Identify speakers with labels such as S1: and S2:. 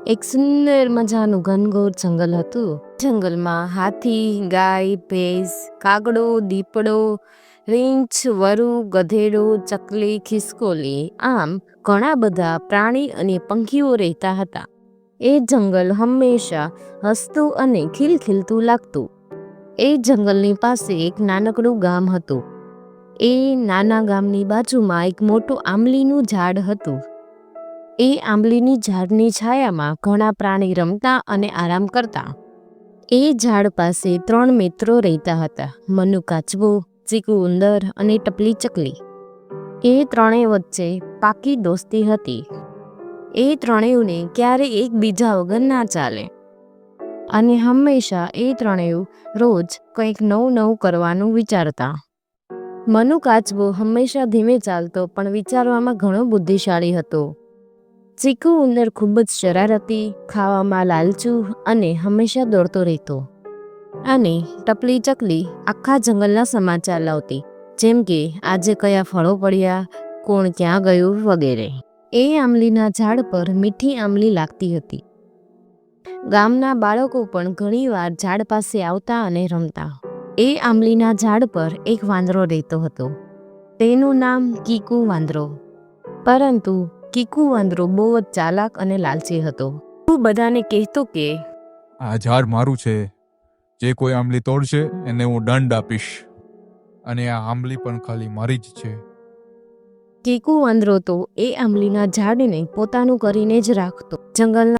S1: એક સુંદર મજાનું ઘનઘોર જંગલ હતું. જંગલમાં હાથી, ગાય, ભેંસ, કાગડો, દીપડો, રીંછ, વરુ, ગધેડો, ચકલી, ખિસકોલી આમ ઘણા બધા પ્રાણી અને પંખીઓ રહેતા હતા. એ જંગલ હંમેશા હસતું અને ખિલખિલતું લાગતું. એ જંગલની પાસે એક નાનકડું ગામ હતું. એ નાના ગામની બાજુમાં એક મોટું આંબલીનું ઝાડ હતું. એ આંબલીની ઝાડની છાયામાં ઘણા પ્રાણી રમતા અને આરામ કરતા. એ ઝાડ પાસે 3 મિત્રો રહેતા હતા: મનુ કાચબો, ચીકુ ઉંદર અને ટપલી ચકલી. એ ત્રણેય વચ્ચે પાકી દોસ્તી હતી. એ ત્રણેયને ક્યારેય એકબીજા વગર ના ચાલે અને હંમેશા એ ત્રણેય રોજ કંઈક નવું નવું કરવાનું વિચારતા. મનુ કાચબો હંમેશા ધીમે ચાલતો પણ વિચારવામાં ઘણો બુદ્ધિશાળી હતો. ચીકુ ઉંદર ખૂબ જ શરારતી, ખાવામાં લાલચુ અને હંમેશા દોડતો રહેતો. અને ટપલી ચકલી આખા જંગલના સમાચાર લાવતી, જેમ કે આજે કયા ફળો પડ્યા, કોણ ક્યાં ગયું વગેરે. એ આંબલીના ઝાડ પર મીઠી આંબલી લાગતી હતી. ગામના બાળકો પણ ઘણીવાર ઝાડ પાસે આવતા અને રમતા. એ આંબલીના ઝાડ પર એક વાંદરો રહેતો હતો. તેનું નામ કીકુ વાંદરો. પરંતુ કીકુ વાંદરો બહુ જ ચાલાક અને લાલચી હતો. હું બધાને કહેતો કે
S2: આ ઝાડ મારું છે, જે કોઈ આંબલી તોડશે એને હું દંડ આપીશ, અને આ આંબલી પણ ખાલી મારી જ છે.
S1: કીકુ વાંદરો તો એ આંબલીના ઝાડને પોતાનું કરીને જ રાખતો. જંગલના